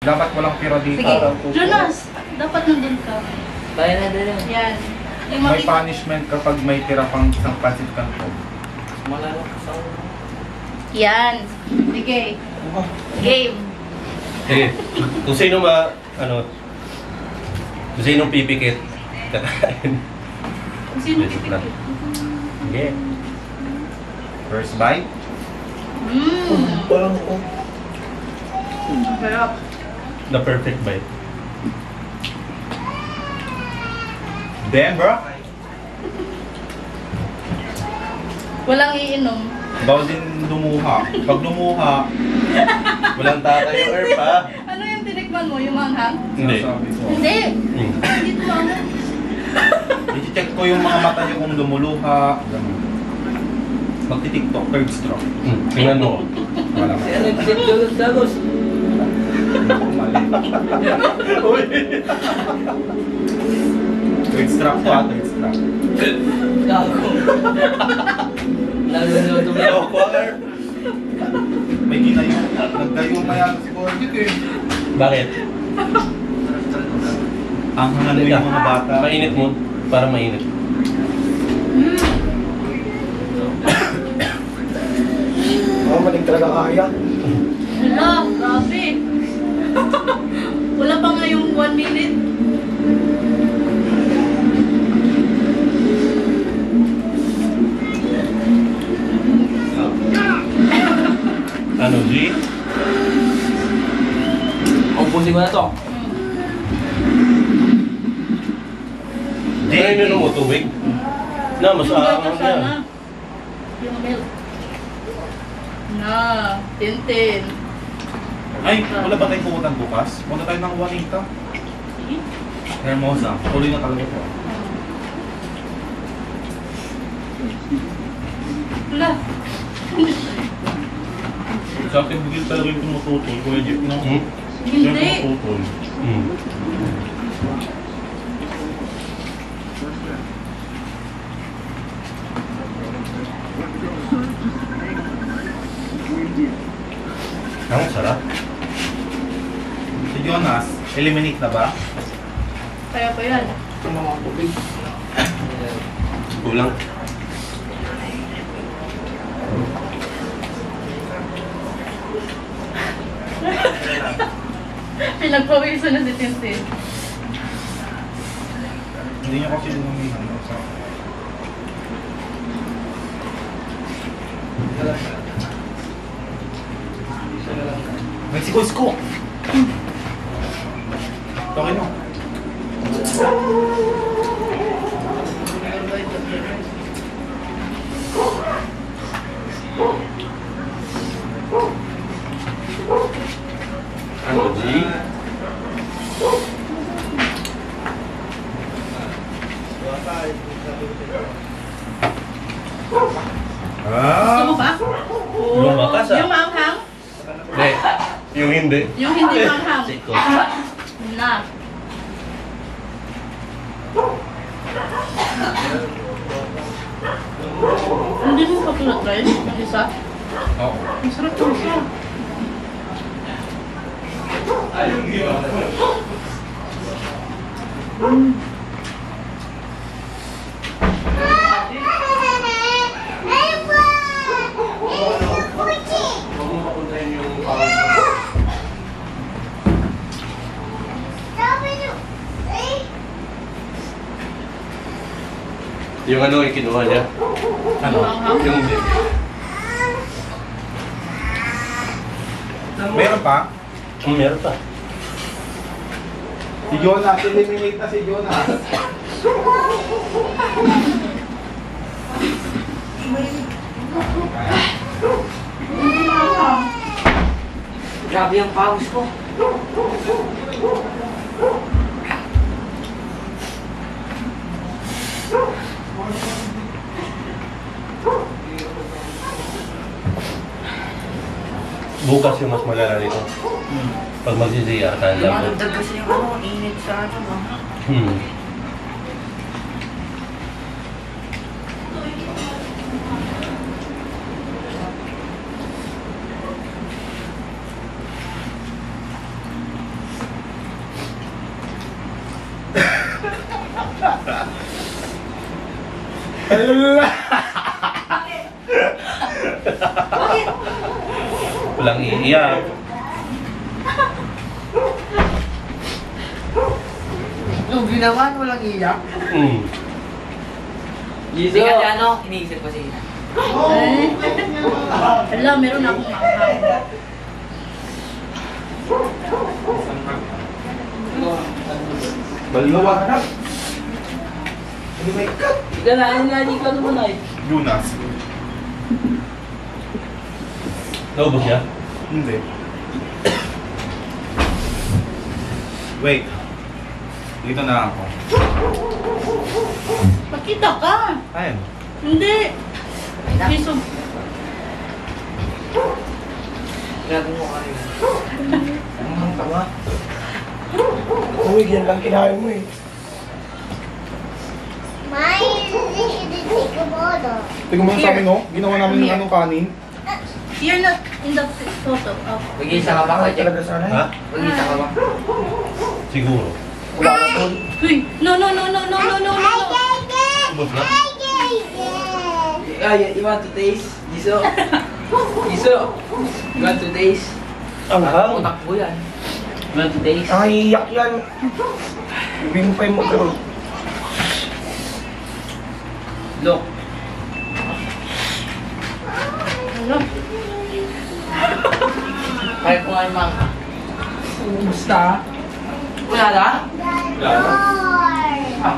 Dapat walang tira dito. Sige, Jonas, dapat nandun ka. Bayan na din. Yan. Yung May punishment kapag may tira pang isang pancit canton. Malalo sa Yan. Sige. Game. Eh, kung sino kung sino pipikit, kakain. Kung sino Yes, pipikit. Sige. First bite. Parang ako. Sarap. The perfect bite. Then, bro. Walang iinom. Bawa din lumuha. Pag lumuha, Walang tatayo or pa. Ano yung tinikman mo? Yung manghang? Hindi. sabi ko. Hindi. Hmm. Hindi ito manghang. I-check ko yung mga mata niyo kung lumuluha. Ganun. Magti-tiktok, third stroke. Tingnan mo. Wala Si ano yung tip dagos. Mali. Third stroke po third stroke. Gago. Naluluto mo. Choir. May ginayo. Nagdayo pa yan si Borjik eh. Bakit? Ang hangalo yung mga bata. Mainit mo. Para mainit. Maling talaga kaya. Hala, grabe. Wala pa nga yung 1 minute. Ano, G? Ubusin ko na to. Ano yung inom mo? Tubig? Na, mas Yung aangang gatas yan. sana. Yung milk. Na, Tintin. Ay, wala ba tayong pumuntan bukas? Punta tayo ng Juanita. Hermosa. Tuloy na talaga po. Wala. Sa akin, bigil talaga yung tumututol. Kuya Jeep, no? Hindi. Yung tumututol. Ang sarap. Si Jonas, eliminate na ba? Kaya pa yan. Ang mga tubig. Kulang. Pinagpawisan na si Tintin. Hindi niya kasi lumihan. Mexico is cook! Okay no? Ano, G? Gusto mo ba? Lumakas, ah. Yung manghang? Hindi. Yung hindi. Yung hindi manghang. Siko. Na. Hindi mo pa try yung isa? Oo. Ang sarap yung isa. Yung ano yung kinuha niya? Ano? Manghang? Yung hindi. Meron pa? Meron pa. Si Jonas, eliminate na si Jonas. Grabe ang pawis ko. Bukas yung mas malala nito. Pag mag-CCR, tanda mo. Lumandag kasi yung ano, init sa ano. Hmm. Walang iiyak. Yung ginawa, walang iyak. Hmm. Hindi kasi ano, iniisip ko siya. Eh. Alam, meron akong manghang. Baluwa na. Ano ba ikat? Ganahin nga, di ka naman ay. Lunas. Naubos niya? Hindi. Wait. Dito na ako. Pakita ka. Ayun. Hindi. Piso. Grabe mo kayo. Ang tama. Uy, yan lang kinain mo eh. Tingnan mo sa amin, oh. Ginawa namin ng anong kanin. You're not in the photo. Oh. Mag-iisa ka ba, Ay, Jack? talaga sana. Ha? Mag-iisa ka ba? Siguro. Wala na to. Uy, no. Ubos na? You want to taste? Giso? Giso? You want to taste? Ang hang. Takbo yan. You want to taste? Ang iiyak yan. Ibig mo pa yung magkaroon. Look. Ano? Kaya ko nga yung mga. Basta? Wala na? Ah.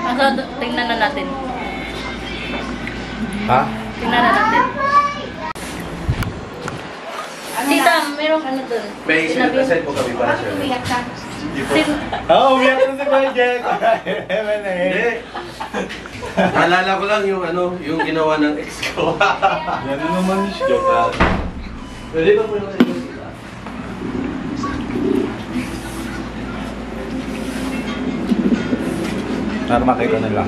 Asa, tingnan na natin. Ha? Tingnan na natin. Tita, merong ano dun. May Sinabi- mo kami para sa'yo. Sin- Oo, umiyak na si Kuya Jack. Hindi. Naalala ko lang yung ano, yung ginawa ng ex ko. Yan na naman siya. Joke lang. Pwede ba po yung Para makita nila.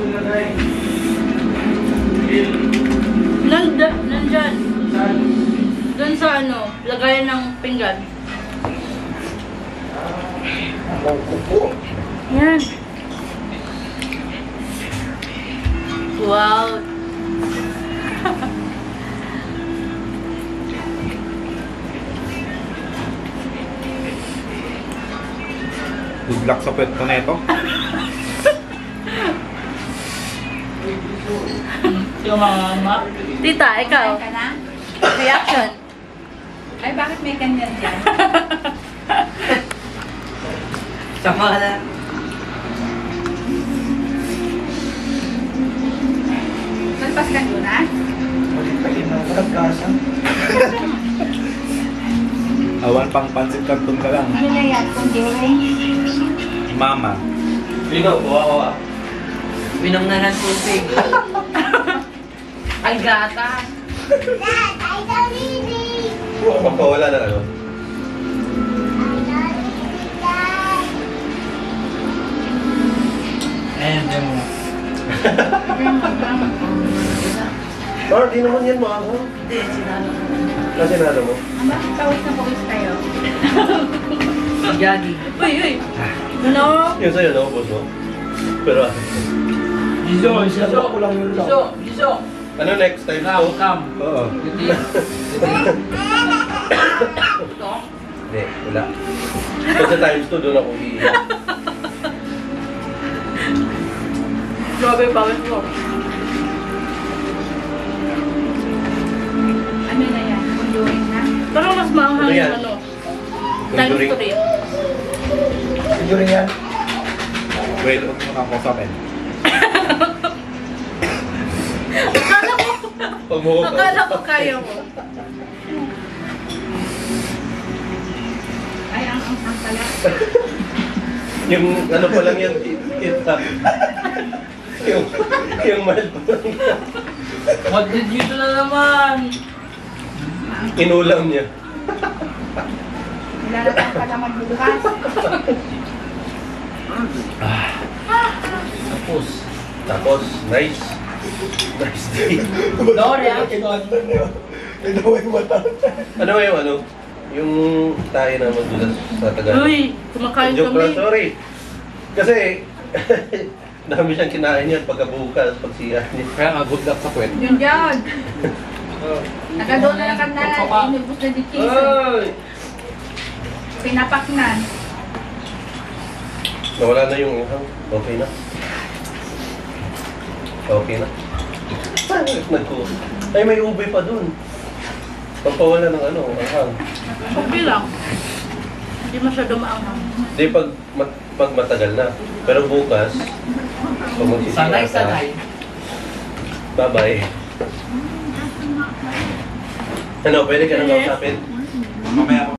Nandyan. Doon sa ano, lagayan ng pinggan. Ang kuko. Yan. Wow. Good luck sa pet ko na ito. Yung mga ma. Tita, ikaw. Ka na? Reaction. Ay, bakit may ganyan dyan? Sama na. Nagpas ka doon, ha? Ulit pa yun ang kalagkasan. Awan pang pansit canton ka lang. Ano na yan? Kundi? Mama. Pino, kawawa. Minom na ng tubig. Ay, gata. Magpawala na ano. And then, Or, di naman yan maanghang. hindi, sinalo. Kasi nalo mo. Ang bakit pawis na pawis kayo? Jogging. Uy. Ano? Yung sa'yo, naubos mo. Pero, Giso, Sinagawa ko lang yun lang. Giso, Giso. ano next time Come, to? come. Oo. You taste. You taste. Ito? Hindi, wala. Kasi times 2, doon ako iiyak. Grabe, bawal mo. Ano na yan? Kundurin na? Parang mas maanghang Ano yan? yung ano. Times Conjuring. 3. Video rin yan. Wait, huwag mo kang kusapin. Pag mo Akala ko kaya mo. Ay, ang pala. Yung ano pa lang yan, kita. yung mild pa lang yan. What did you do na naman? Inulam niya. Wala na pang pala magbukas. Tapos. Tapos, nice. Nice day. No reaction. Ito yung mata. Ano ba yung ano? yung tayo na madulas sa Tagalog. Uy, kumakain Joke lang, kami. sorry. Kasi, dami siyang kinain niya pagkabukas, pagsiya niya. Kaya nga, good luck sa kwet. Yun dyan. Nakadoon na lang kami na. Inubos na di cheese. Ay! Pinapak na. Nawala na yung ihang. Okay na. Okay na. Ay, may ube pa dun. Pampawala ng ano, ahang. Okay lang. Hindi masyado maanghang. Hindi, pag matagal na. Pero bukas, pag magsisiyata, Sanay. bye-bye. Ano, pwede ka na kausapin? Mamaya